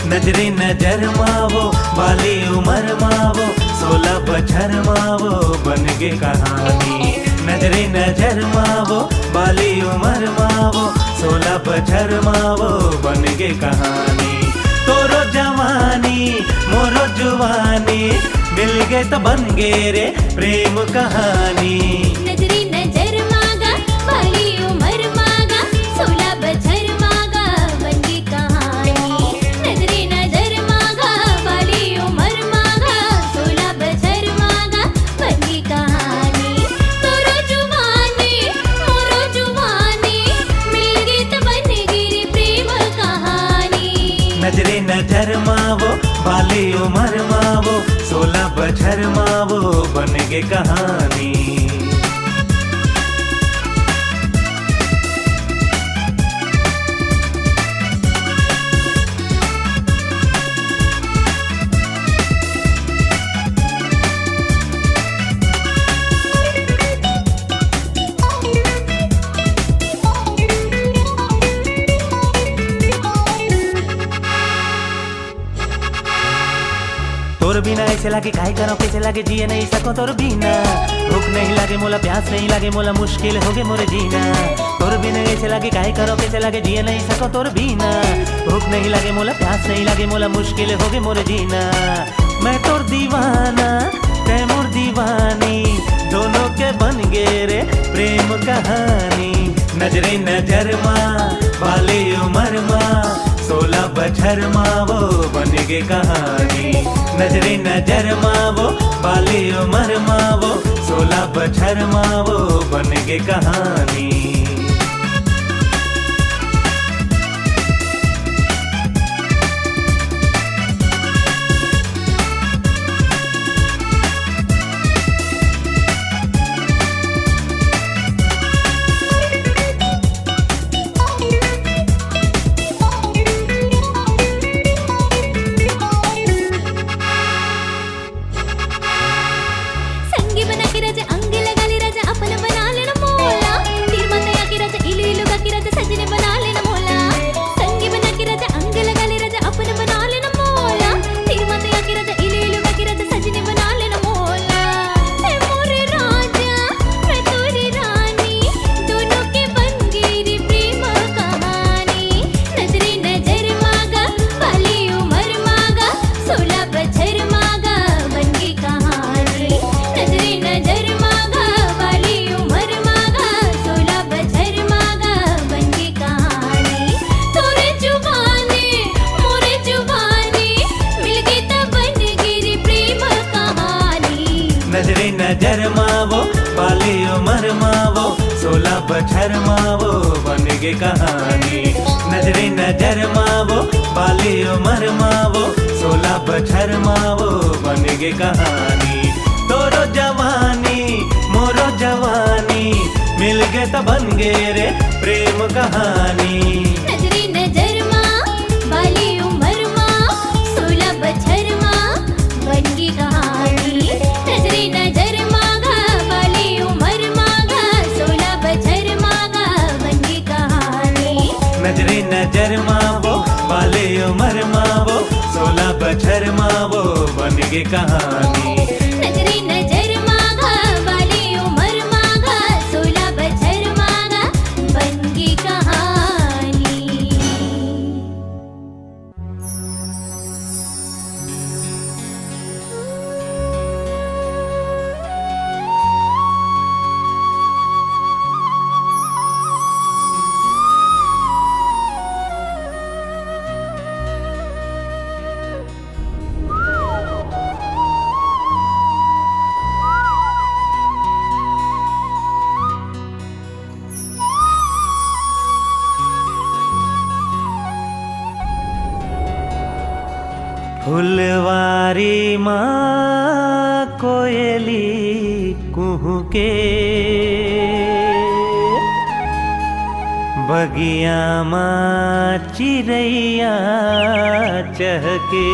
नजरे नजर मावो वाली उमर मावो 16 बछर मावो बन के कहानी। नजरे नजर मावो वाली उमर मावो 16 बछर मावो बन के कहानी। तोरो जवानी मोरो जुवानी मिल गए तो बन गए रे प्रेम कहानी। नजरे नजर मागा वाली उमर मागा 16 बछर मागा बन के कहानी। नजर मावो बाली उमर मावो 16 बछर मावो बन गे कहानी। तोर बिना ऐसे लागे काहे करो कैसे लागे जिए नहीं सको तोर बिना। भूख नहीं लागे मोला प्यास नहीं लागे मोला मुश्किल हो गए मोरे जीना। तोर बिना ऐसे लागे काहे करो कैसे लागे जिए नहीं सको तोर बिना। भूख नहीं लागे मोला प्यास नहीं लागे मोला मुश्किल हो गए मोरे जीना। मैं तोर दीवाना तै मोर दीवानी दोनों के बन गे रे प्रेम कहानी। नजरे नजर माँ बाली उमर माँ 16 बछर मावो बन गे कहानी। नजरे नजर मावो बाली उमर मावो 16 बछर मावो बन गे कहानी। नजरे नजर मावो बाली उमर मावो 16 बछर मावो बन गे कहानी। नजरे नजर मावो बाली उमर मावो 16 बछर मावो बन गे कहानी। तोरो जवानी मोरो जवानी मिल गे त बन गे रे प्रेम कहानी। नजरे नजर माँ बाली उमर माँ 16 बछर माँ बन गे कहानी। नजरे नजर माँ बाली उमर माँ 16 बछर माँ बन गे कहानी। नजरे नजर मावो बाली उमर मावो 16 बछर मावो बन गे कहानी। नजरे नजर माँ बाली उमर माँ 16 बछर माँ बन गे कहानी। फुलवारी माँ कोयली कुहू के बगिया माँ चिड़ैया चहके।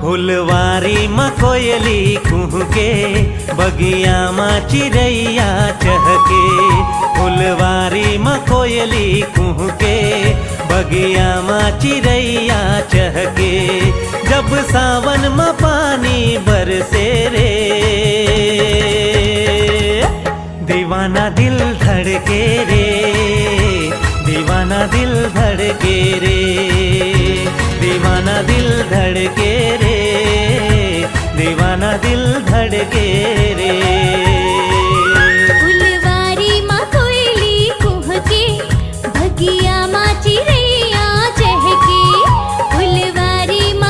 फुलवारी माँ कोयली कुहू के बगिया माँ चिड़ैया चहके। फुलवारी माँ कोयली कुहू के बगिया माँ चिड़ैया चहके। जब सावन माँ पानी बरसे रे दीवाना दिल धड़के रे। दीवाना दिल धड़के रे। दीवाना दिल धड़के रे। दीवाना दिल धड़के रे। फुलवारी माँ कोयली कुह के बगिया माँ चिड़ैया चहके। फुलवारी माँ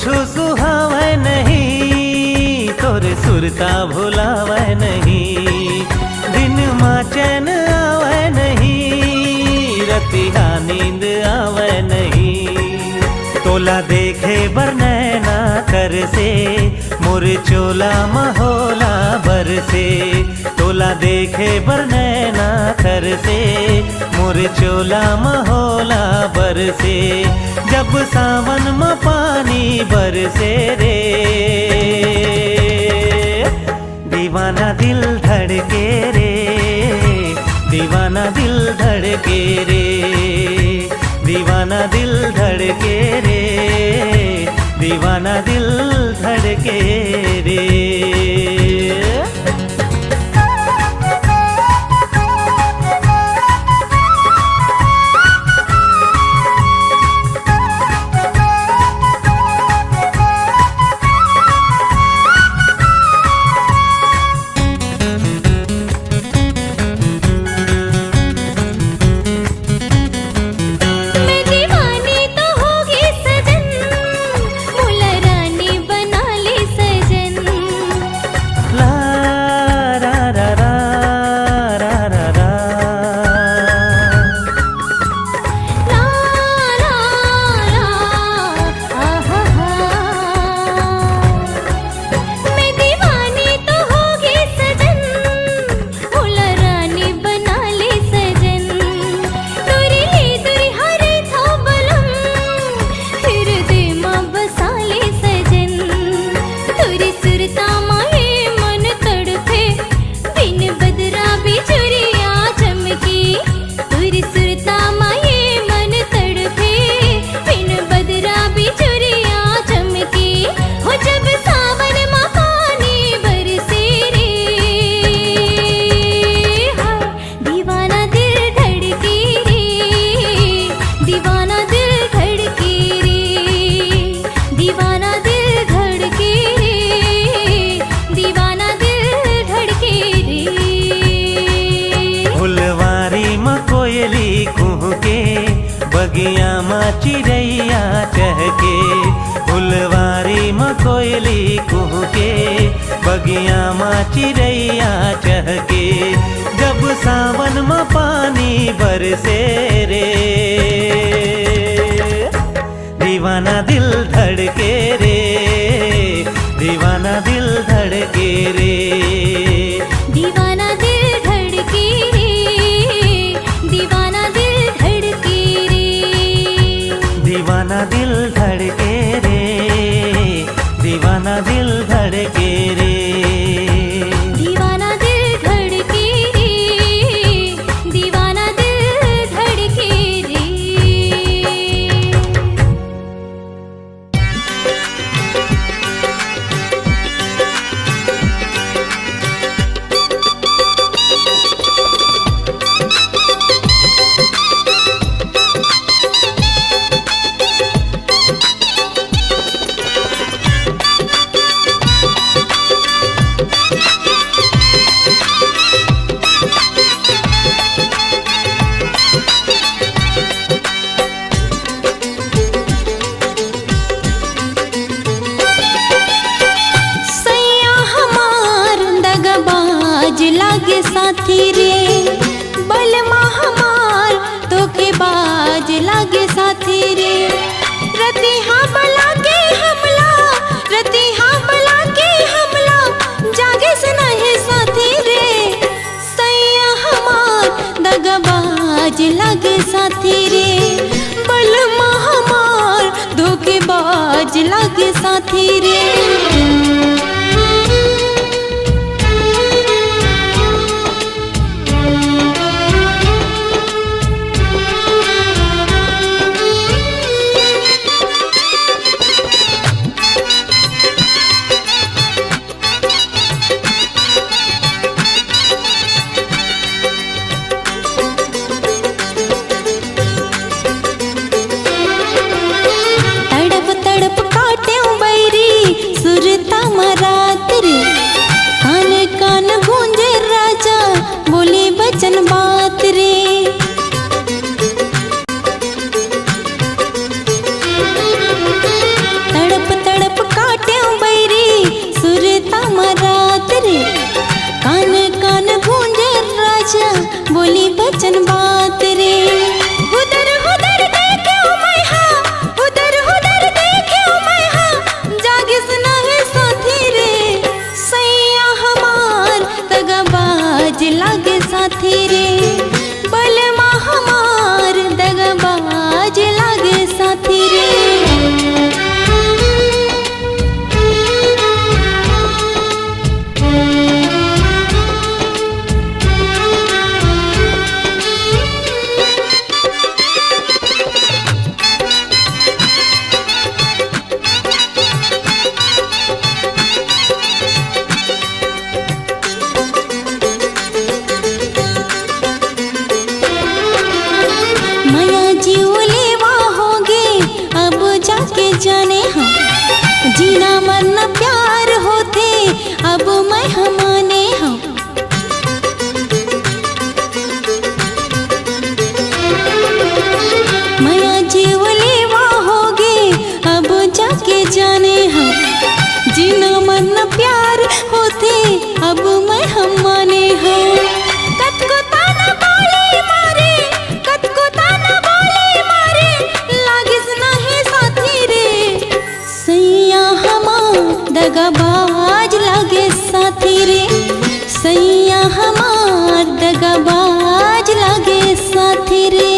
कुछु सुहावे नहीं, तोरे सुरता भुलावे नहीं। दिन माँ चैन आवे नहीं, रतिया नींद आवे नहीं। तोला देखे बर नैना कर से, मोर चोला महोला बर से। तोला देखे बर नैना कर से, मोर चोला महोला बर से। जब सावन में पानी बरसे रे, दीवाना दिल धड़के रे, दीवाना दिल धड़के रे, दीवाना दिल धड़के रे, दीवाना दिल धड़के रे। बगिया माँ चिड़ैया चहके, फुलवारी में कोयली कुहके। बगिया माँ चिड़ैया चहके, जब सावन में पानी बरसे रे, दीवाना दिल धड़के रे, दीवाना दिल धड़के रे, दीवाना दिल धड़के रे, दीवाना दिल धड़के रे, दीवाना दिल धड़के रे, दीवाना दिल धड़के रे, दीवाना दिल धड़के रे, दीवाना दिल धड़के रे। लागे साथी रे, बलमा हमार धोखेबाज लागे साथी रे। रतिहा बला के हमला, रतिहा बला के हमला, जागे से नहीं साथी रे। सैया हमार दगाबाज लागे साथी रे, बलमा हमार धोखेबाज लागे साथी रे। तड़प तड़प काटे बैरी सुरता मरा, जाने हम जीना मरना प्यार होते अब मैं हमाने हम माया जीवले होगे अब जाके जाने हम जीना मरना प्यार होते अब मैं हमाने हम कत को ताना बोले मारे कत को ताना बोले मारे लागिस नहीं साथी रे सैया हमार दगाबाज लागे साथी रे सैया हमार दगाबाज लागे साथी रे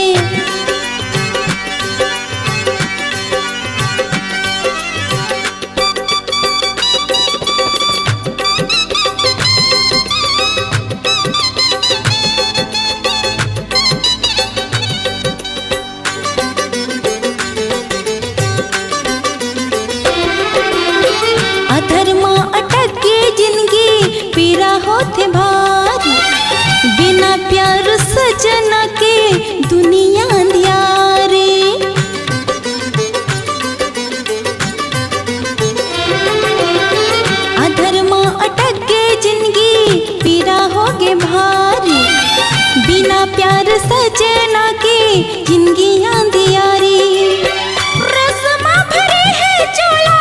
पीरा होते भारी बिना प्यार सजना के दुनिया अंधियारे अधर्मा अटक के जिंदगी पीरा होगे भारी बिना प्यार सजना के जिंदगी अंधियारी रस्मा भरे है चोला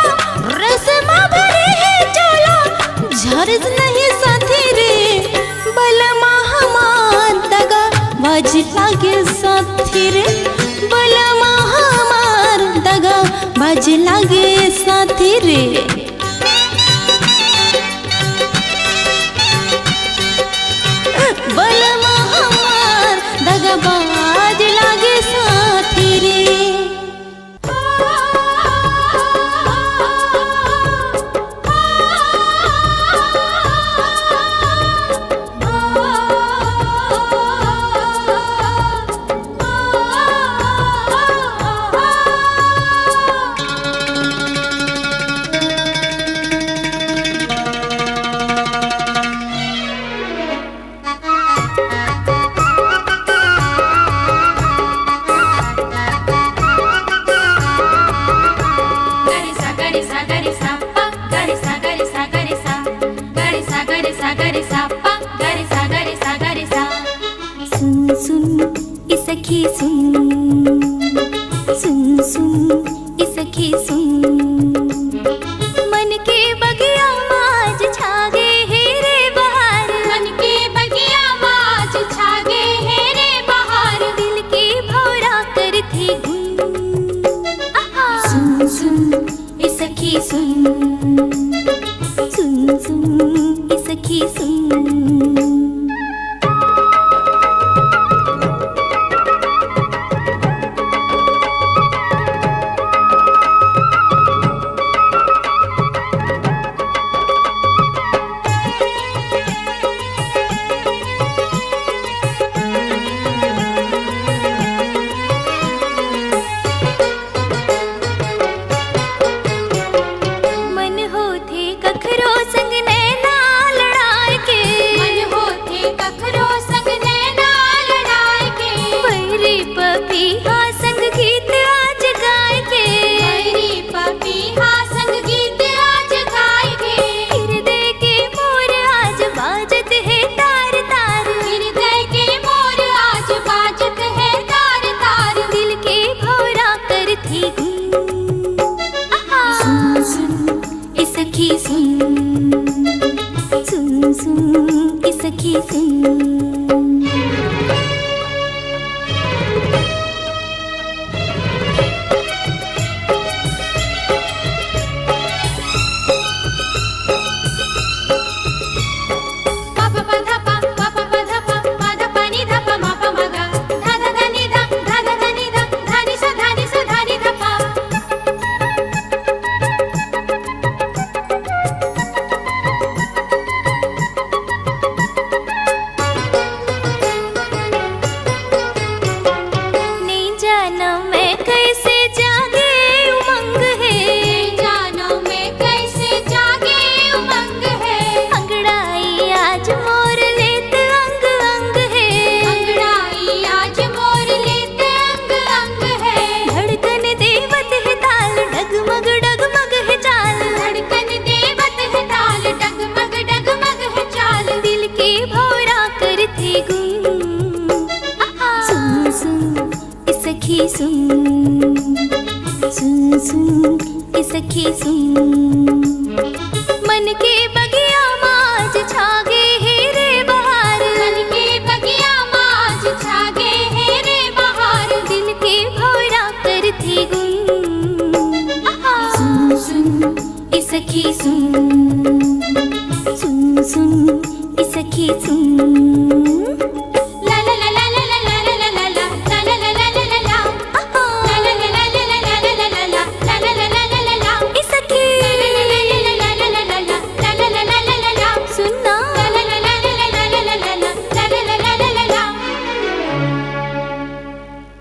रस्मा भरे है चोला झरज नहीं साथी रे बलमा हमार दगा बाज लागे साथी रे बलमा हमार दगा बाज लागे साथी रे बलमा हमार दगा बाज लागे साथी रे सखी सुन सुन सुन सखी सुन मन के बगिया माज छागे हे रे बहार मन के बगिया माज छागे हे रे बहार दिल के भौरा कर थी गुन सुन सुन सखी सुन सुन सुन सखी सुन सखी सुन मन के बगिया माज छागे हे रे बहार मन के बगिया माज छागे हे रे बहार दिल के भौरा करती गुन सुन सुन ए सखी सुन सुन सुन ए सखी सुन